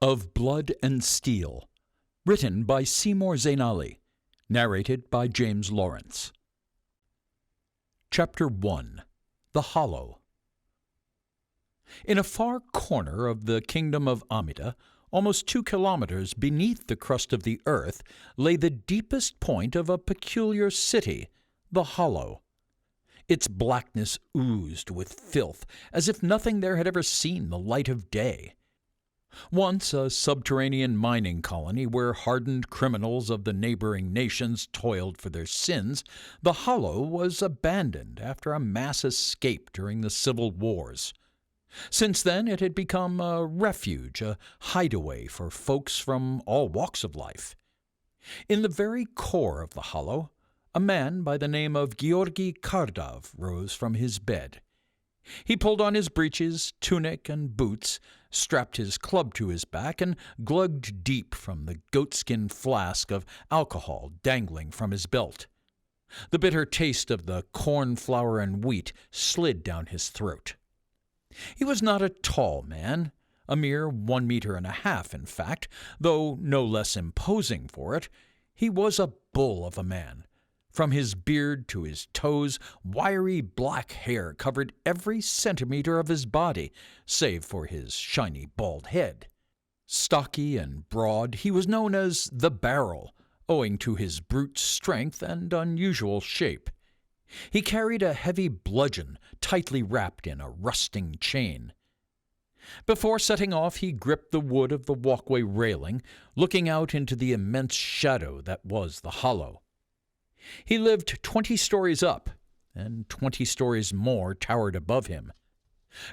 Of Blood and Steel, written by Seymour Zainali, narrated by James Lawrence. Chapter 1. The Hollow. In a far corner of the kingdom of Amida, almost 2 kilometers beneath the crust of the earth, lay the deepest point of a peculiar city, the Hollow. Its blackness oozed with filth, as if nothing there had ever seen the light of day. Once a subterranean mining colony where hardened criminals of the neighboring nations toiled for their sins, the Hollow was abandoned after a mass escape during the civil wars. Since then it had become a refuge, a hideaway for folks from all walks of life. In the very core of the Hollow, a man by the name of Georgi Kardav rose from his bed. He pulled on his breeches, tunic, and boots, strapped his club to his back, and glugged deep from the goatskin flask of alcohol dangling from his belt. The bitter taste of the corn, flour, and wheat slid down his throat. He was not a tall man, a mere 1.5 meters, in fact, though no less imposing for it. He was a bull of a man. From his beard to his toes, wiry black hair covered every centimeter of his body, save for his shiny bald head. Stocky and broad, he was known as the Barrel, owing to his brute strength and unusual shape. He carried a heavy bludgeon tightly wrapped in a rusting chain. Before setting off, he gripped the wood of the walkway railing, looking out into the immense shadow that was the Hollow. He lived 20 stories up, and 20 stories more towered above him.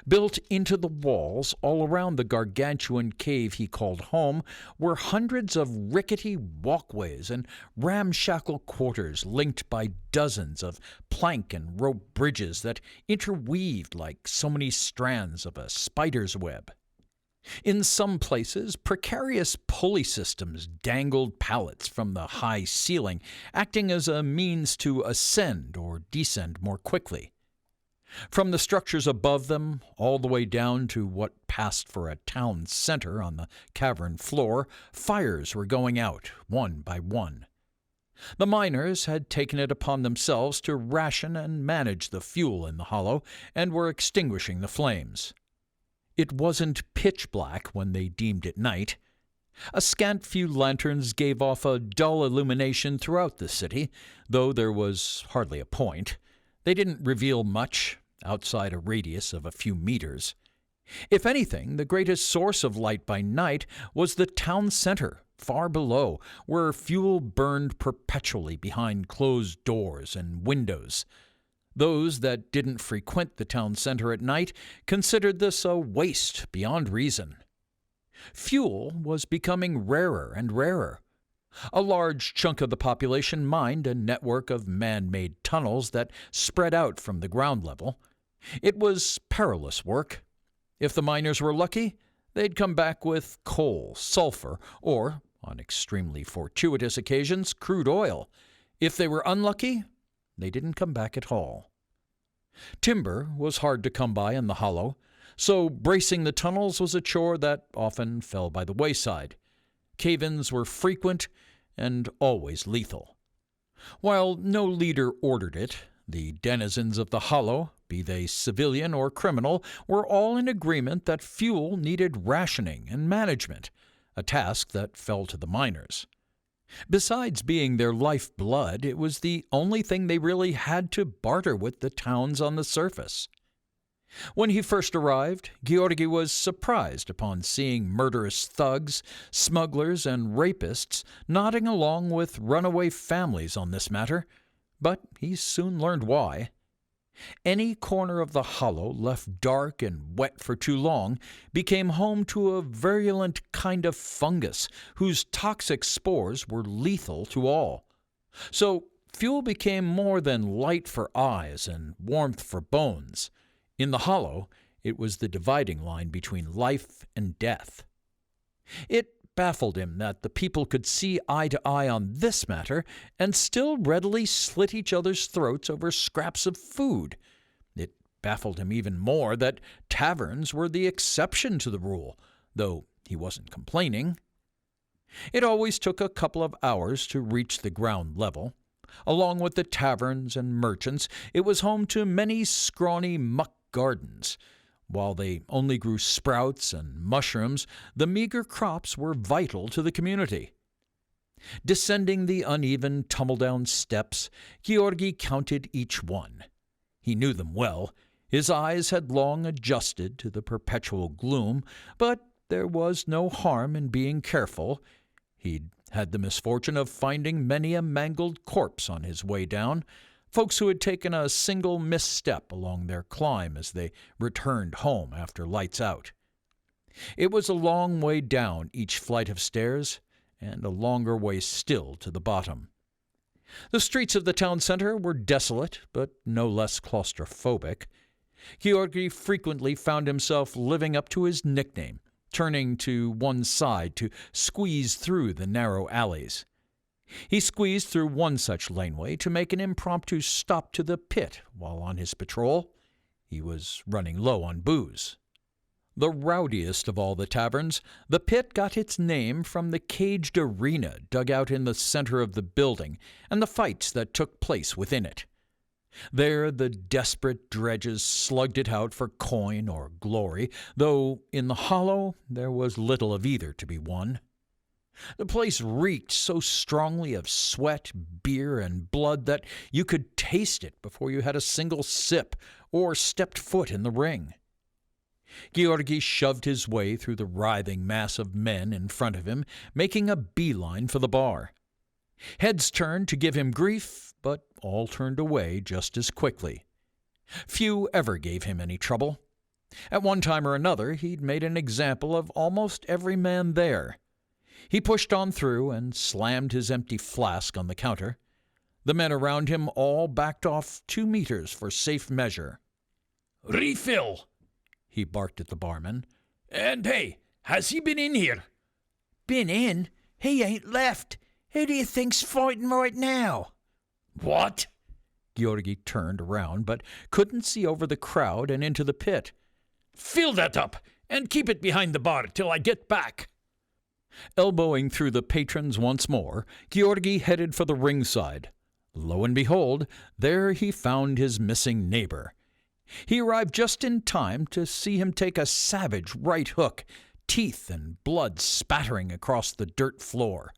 Built into the walls all around the gargantuan cave he called home were hundreds of rickety walkways and ramshackle quarters linked by dozens of plank and rope bridges that interweaved like so many strands of a spider's web. In some places, precarious pulley systems dangled pallets from the high ceiling, acting as a means to ascend or descend more quickly. From the structures above them, all the way down to what passed for a town center on the cavern floor, fires were going out, one by one. The miners had taken it upon themselves to ration and manage the fuel in the Hollow, and were extinguishing the flames. It wasn't pitch black when they deemed it night. A scant few lanterns gave off a dull illumination throughout the city, though there was hardly a point. They didn't reveal much, outside a radius of a few meters. If anything, the greatest source of light by night was the town center, far below, where fuel burned perpetually behind closed doors and windows. Those that didn't frequent the town center at night considered this a waste beyond reason. Fuel was becoming rarer and rarer. A large chunk of the population mined a network of man-made tunnels that spread out from the ground level. It was perilous work. If the miners were lucky, they'd come back with coal, sulfur, or, on extremely fortuitous occasions, crude oil. If they were unlucky, they didn't come back at all. Timber was hard to come by in the Hollow, so bracing the tunnels was a chore that often fell by the wayside. Cave-ins were frequent and always lethal. While no leader ordered it, the denizens of the Hollow, be they civilian or criminal, were all in agreement that fuel needed rationing and management, a task that fell to the miners. Besides being their lifeblood, it was the only thing they really had to barter with the towns on the surface. When he first arrived, Georgi was surprised upon seeing murderous thugs, smugglers, and rapists nodding along with runaway families on this matter, but he soon learned why. Any corner of the Hollow left dark and wet for too long became home to a virulent kind of fungus whose toxic spores were lethal to all. So fuel became more than light for eyes and warmth for bones. In the Hollow, it was the dividing line between life and death. It baffled him that the people could see eye to eye on this matter and still readily slit each other's throats over scraps of food. It baffled him even more that taverns were the exception to the rule, though He wasn't complaining. It always took a couple of hours to reach the ground level. Along with the taverns and merchants, it was home to many scrawny muck gardens. While they only grew sprouts and mushrooms, the meager crops were vital to the community. Descending the uneven, tumble-down steps, Georgi counted each one. He knew them well. His eyes had long adjusted to the perpetual gloom, but there was no harm in being careful. He'd had the misfortune of finding many a mangled corpse on his way down, folks who had taken a single misstep along their climb as they returned home after lights out. It was a long way down each flight of stairs, and a longer way still to the bottom. The streets of the town center were desolate, but no less claustrophobic. Georgi frequently found himself living up to his nickname, turning to one side to squeeze through the narrow alleys. He squeezed through one such laneway to make an impromptu stop to the pit while on his patrol. He was running low on booze. The rowdiest of all the taverns, the pit got its name from the caged arena dug out in the center of the building and the fights that took place within it. There the desperate dredges slugged it out for coin or glory, though in the hollow there was little of either to be won. The place reeked so strongly of sweat, beer, and blood that you could taste it before you had a single sip or stepped foot in the ring. Georgi shoved his way through the writhing mass of men in front of him, making a beeline for the bar. Heads turned to give him grief, but all turned away just as quickly. Few ever gave him any trouble. At one time or another, he'd made an example of almost every man there. He pushed on through and slammed his empty flask on the counter. The men around him all backed off 2 meters for safe measure. "Refill," he barked at the barman. "And hey, has he been in here?" "Been in? He ain't left. Who do you think's fighting right now?" "What?" Georgi turned around, but couldn't see over the crowd and into the pit. "Fill that up, and keep it behind the bar till I get back." Elbowing through the patrons once more, Georgi headed for the ringside. Lo and behold, there he found his missing neighbor. He arrived just in time to see him take a savage right hook, teeth and blood spattering across the dirt floor.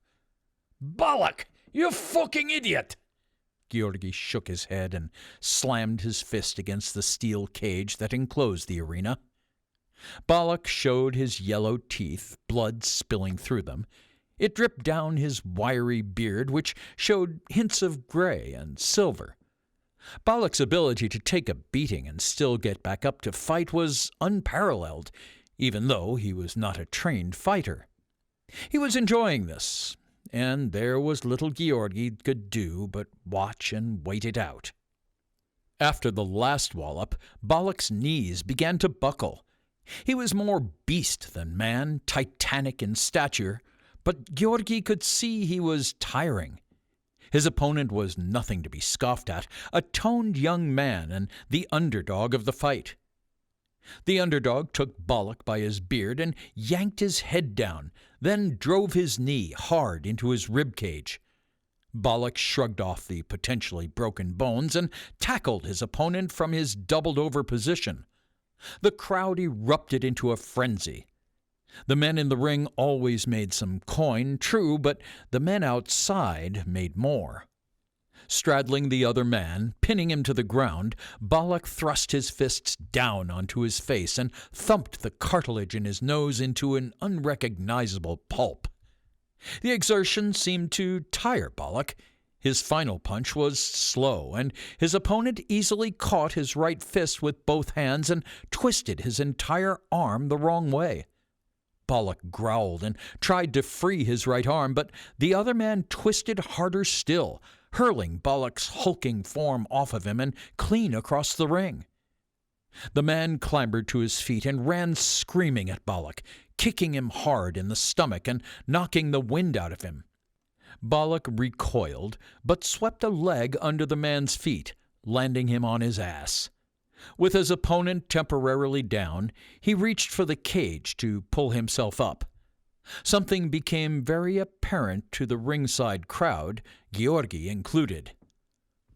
"Balak, you fucking idiot!" Georgi shook his head and slammed his fist against the steel cage that enclosed the arena. Balak showed his yellow teeth, blood spilling through them. It dripped down his wiry beard, which showed hints of gray and silver. Balak's ability to take a beating and still get back up to fight was unparalleled, even though he was not a trained fighter. He was enjoying this, and there was little Georgi could do but watch and wait it out. After the last wallop, Balak's knees began to buckle. He was more beast than man, titanic in stature, but Georgi could see he was tiring. His opponent was nothing to be scoffed at, a toned young man and the underdog of the fight. The underdog took Balak by his beard and yanked his head down, then drove his knee hard into his rib cage. Balak shrugged off the potentially broken bones and tackled his opponent from his doubled-over position. The crowd erupted into a frenzy. The men in the ring always made some coin, true, but the men outside made more. Straddling the other man, pinning him to the ground, Balak thrust his fists down onto his face and thumped the cartilage in his nose into an unrecognizable pulp. The exertion seemed to tire Balak. His final punch was slow, and his opponent easily caught his right fist with both hands and twisted his entire arm the wrong way. Balak growled and tried to free his right arm, but the other man twisted harder still, hurling Balak's hulking form off of him and clean across the ring. The man clambered to his feet and ran screaming at Balak, kicking him hard in the stomach and knocking the wind out of him. Balak recoiled, but swept a leg under the man's feet, landing him on his ass. With his opponent temporarily down, he reached for the cage to pull himself up. Something became very apparent to the ringside crowd, Georgi included.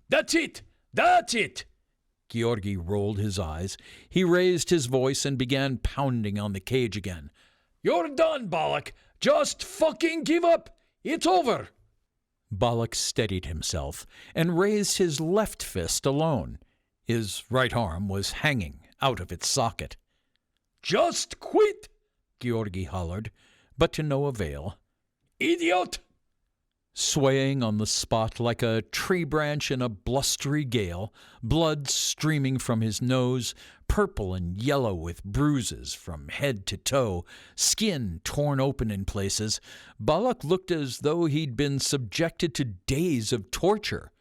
That's it! That's it! Georgi rolled his eyes. He raised his voice and began pounding on the cage again. You're done, Balak. Just fucking give up. It's over. Balak steadied himself and raised his left fist alone. His right arm was hanging out of its socket. Just quit, Georgi hollered, but to no avail. Idiot! Swaying on the spot like a tree branch in a blustery gale, blood streaming from his nose, purple and yellow with bruises from head to toe, skin torn open in places, Balak looked as though he'd been subjected to days of torture.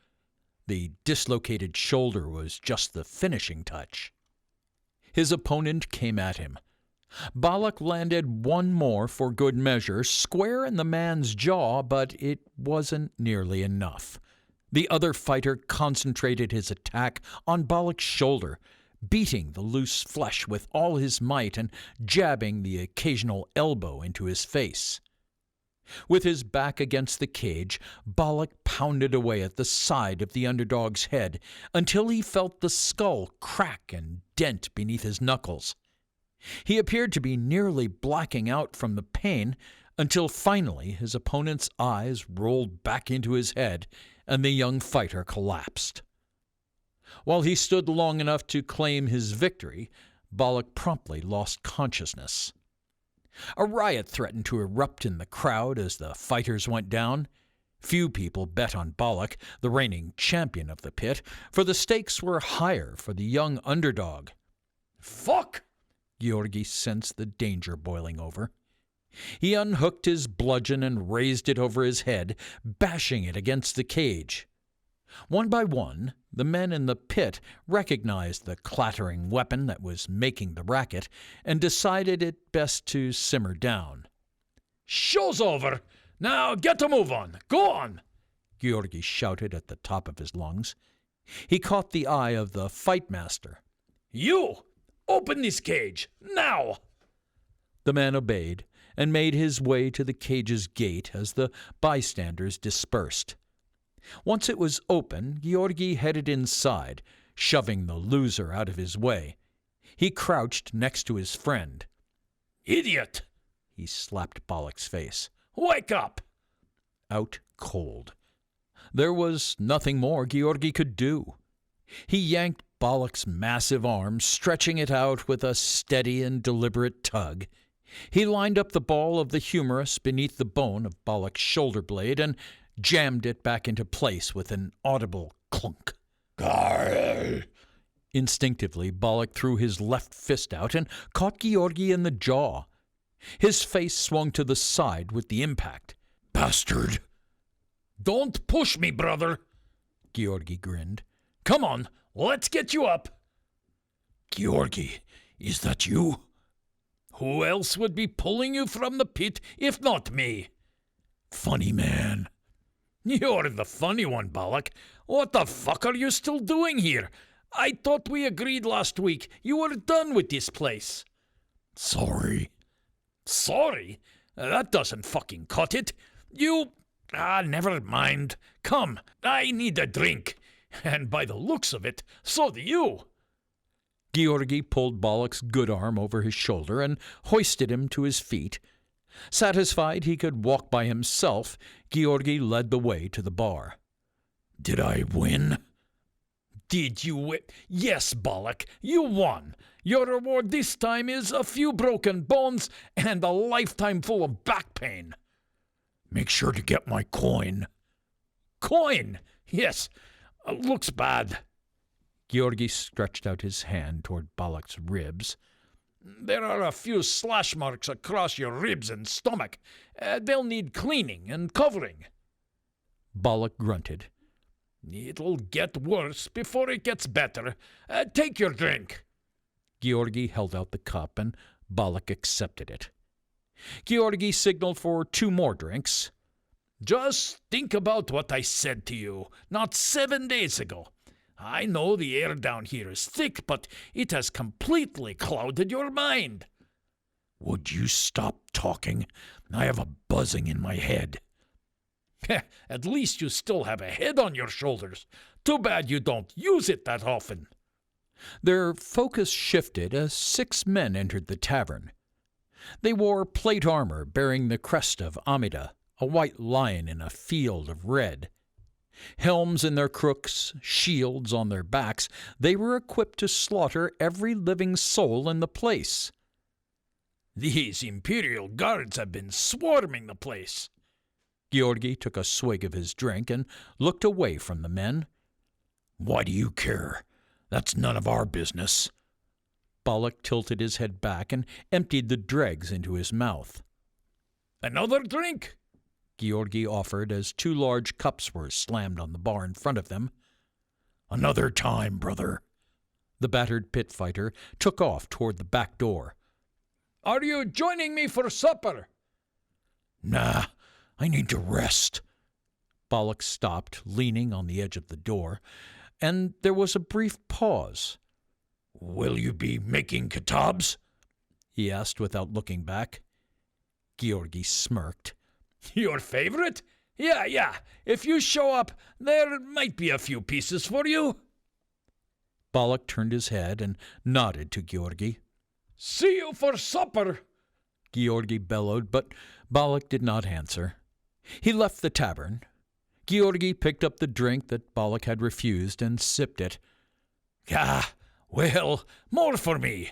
The dislocated shoulder was just the finishing touch. His opponent came at him. Balak landed one more for good measure, square in the man's jaw, but it wasn't nearly enough. The other fighter concentrated his attack on Balak's shoulder, beating the loose flesh with all his might and jabbing the occasional elbow into his face. With his back against the cage, Balak pounded away at the side of the underdog's head until he felt the skull crack and dent beneath his knuckles. He appeared to be nearly blacking out from the pain until finally his opponent's eyes rolled back into his head and the young fighter collapsed. While he stood long enough to claim his victory, Balak promptly lost consciousness. A riot threatened to erupt in the crowd as the fighters went down. Few people bet on Balak, the reigning champion of the pit, for the stakes were higher for the young underdog. Fuck! Georgi sensed the danger boiling over. He unhooked his bludgeon and raised it over his head, bashing it against the cage. One by one, the men in the pit recognized the clattering weapon that was making the racket and decided it best to simmer down. Show's over. Now get a move on. Go on, Georgi shouted at the top of his lungs. He caught the eye of the fight master. You! Open this cage, now! The man obeyed and made his way to the cage's gate as the bystanders dispersed. Once it was open, Georgi headed inside, shoving the loser out of his way. He crouched next to his friend. Idiot! He slapped Balak's face. Wake up! Out cold. There was nothing more Georgi could do. He yanked Balak's massive arm, stretching it out with a steady and deliberate tug. He lined up the ball of the humerus beneath the bone of Balak's shoulder blade and jammed it back into place with an audible clunk. Garl! Instinctively, Balak threw his left fist out and caught Georgi in the jaw. His face swung to the side with the impact. Bastard! Don't push me, brother! Georgi grinned. Come on, let's get you up. Georgi, is that you? Who else would be pulling you from the pit if not me? Funny man. You're the funny one, Balak. What the fuck are you still doing here? I thought we agreed last week you were done with this place. Sorry. Sorry? That doesn't fucking cut it. Never mind. Come, I need a drink. And by the looks of it, so do you. Georgi pulled Balak's good arm over his shoulder and hoisted him to his feet. Satisfied he could walk by himself, Georgi led the way to the bar. Did I win? Did you win? Yes, Balak, you won. Your reward this time is a few broken bones and a lifetime full of back pain. Make sure to get my coin. Coin? Yes. Looks bad. Georgi stretched out his hand toward Balak's ribs. There are a few slash marks across your ribs and stomach. They'll need cleaning and covering. Balak grunted. It'll get worse before it gets better. Take your drink. Georgi held out the cup, and Balak accepted it. Georgi signaled for 2 more drinks. Just think about what I said to you not 7 days ago. I know the air down here is thick, but it has completely clouded your mind. Would you stop talking? I have a buzzing in my head. At least you still have a head on your shoulders. Too bad you don't use it that often. Their focus shifted as 6 men entered the tavern. They wore plate armor bearing the crest of Amida, a white lion in a field of red. Helms in their crooks, shields on their backs, they were equipped to slaughter every living soul in the place. These Imperial Guards have been swarming the place. Georgi took a swig of his drink and looked away from the men. Why do you care? That's none of our business. Balak tilted his head back and emptied the dregs into his mouth. Another drink? Georgi offered as 2 large cups were slammed on the bar in front of them. Another time, brother. The battered pit fighter took off toward the back door. Are you joining me for supper? Nah, I need to rest. Balak stopped, leaning on the edge of the door, and there was a brief pause. Will you be making kitabs? He asked without looking back. Georgi smirked. Your favorite? Yeah. If you show up, there might be a few pieces for you. Balak turned his head and nodded to Georgi. See you for supper, Georgi bellowed, but Balak did not answer. He left the tavern. Georgi picked up the drink that Balak had refused and sipped it. Well, more for me.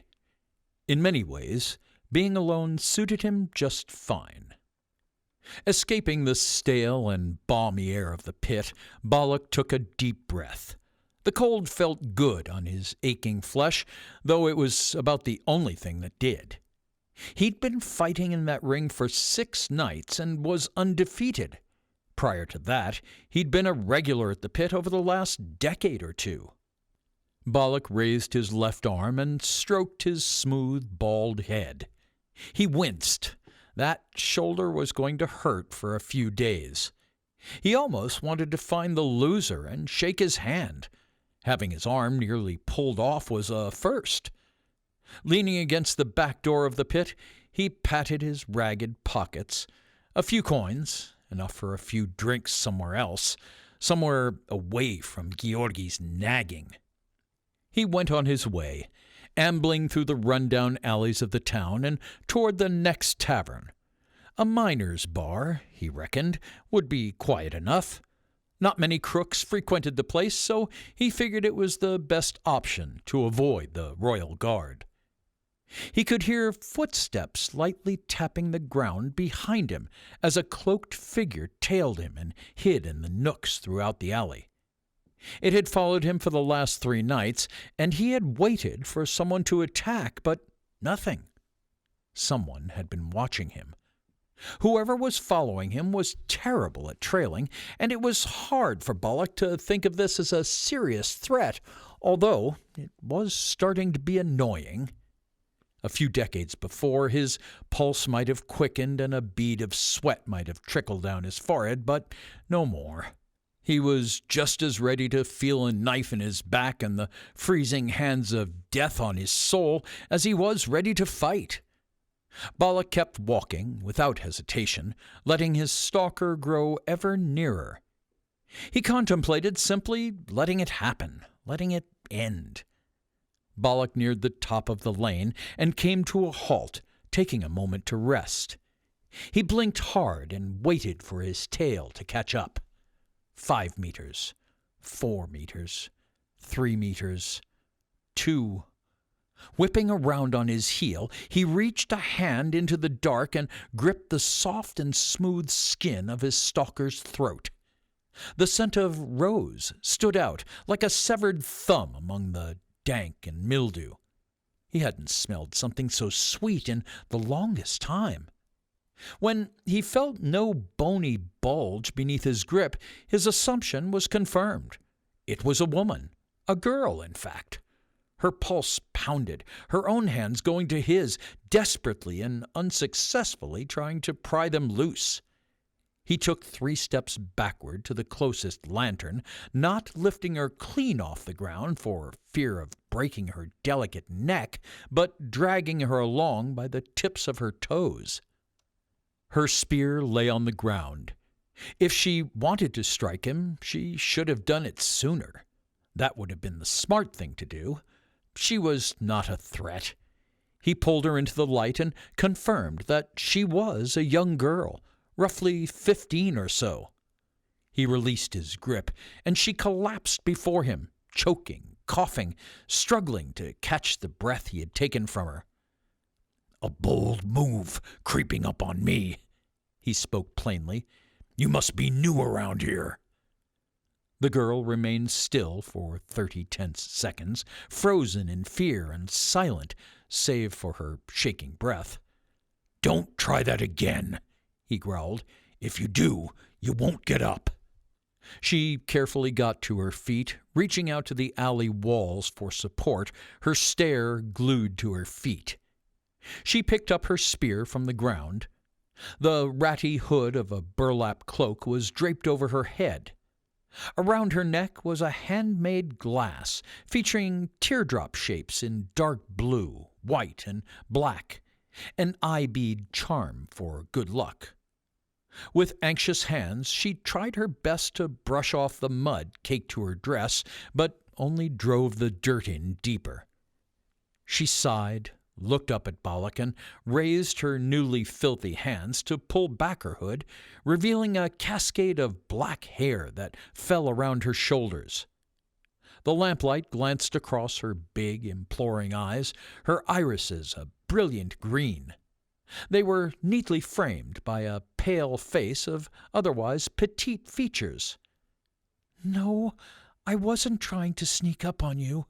In many ways, being alone suited him just fine. Escaping the stale and balmy air of the pit, Balak took a deep breath. The cold felt good on his aching flesh, though it was about the only thing that did. He'd been fighting in that ring for 6 nights and was undefeated. Prior to that, he'd been a regular at the pit over the last decade or 2. Balak raised his left arm and stroked his smooth, bald head. He winced. That shoulder was going to hurt for a few days. He almost wanted to find the loser and shake his hand. Having his arm nearly pulled off was a first. Leaning against the back door of the pit, he patted his ragged pockets. A few coins, enough for a few drinks somewhere else, somewhere away from Georgi's nagging. He went on his way, ambling through the run-down alleys of the town and toward the next tavern. A miner's bar, he reckoned, would be quiet enough. Not many crooks frequented the place, so he figured it was the best option to avoid the royal guard. He could hear footsteps lightly tapping the ground behind him as a cloaked figure tailed him and hid in the nooks throughout the alley. It had followed him for the last 3 nights, and he had waited for someone to attack, but nothing. Someone had been watching him. Whoever was following him was terrible at trailing, and it was hard for Balak to think of this as a serious threat, although it was starting to be annoying. A few decades before, his pulse might have quickened and a bead of sweat might have trickled down his forehead, but no more. He was just as ready to feel a knife in his back and the freezing hands of death on his soul as he was ready to fight. Balak kept walking without hesitation, letting his stalker grow ever nearer. He contemplated simply letting it happen, letting it end. Balak neared the top of the lane and came to a halt, taking a moment to rest. He blinked hard and waited for his tail to catch up. 5 meters, 4 meters, 3 meters, 2. Whipping around on his heel, he reached a hand into the dark and gripped the soft and smooth skin of his stalker's throat. The scent of rose stood out like a severed thumb among the dank and mildew. He hadn't smelled something so sweet in the longest time. When he felt no bony bulge beneath his grip, his assumption was confirmed. It was a woman, a girl, in fact. Her pulse pounded, her own hands going to his, desperately and unsuccessfully trying to pry them loose. He took 3 steps backward to the closest lantern, not lifting her clean off the ground for fear of breaking her delicate neck, but dragging her along by the tips of her toes. Her spear lay on the ground. If she wanted to strike him, she should have done it sooner. That would have been the smart thing to do. She was not a threat. He pulled her into the light and confirmed that she was a young girl, roughly 15 or so. He released his grip, and she collapsed before him, choking, coughing, struggling to catch the breath he had taken from her. "A bold move, creeping up on me," he spoke plainly. "You must be new around here." The girl remained still for 30 tense seconds, frozen in fear and silent, save for her shaking breath. "Don't try that again," he growled. "If you do, you won't get up." She carefully got to her feet, reaching out to the alley walls for support, her stare glued to her feet. She picked up her spear from the ground. The ratty hood of a burlap cloak was draped over her head. Around her neck was a handmade glass featuring teardrop shapes in dark blue, white, and black, an eye bead charm for good luck. With anxious hands, she tried her best to brush off the mud caked to her dress, but only drove the dirt in deeper. She sighed, looked up at Balak, and raised her newly filthy hands to pull back her hood, revealing a cascade of black hair that fell around her shoulders. The lamplight glanced across her big, imploring eyes, her irises a brilliant green. They were neatly framed by a pale face of otherwise petite features. "No, I wasn't trying to sneak up on you,"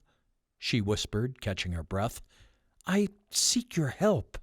she whispered, catching her breath. "I seek your help."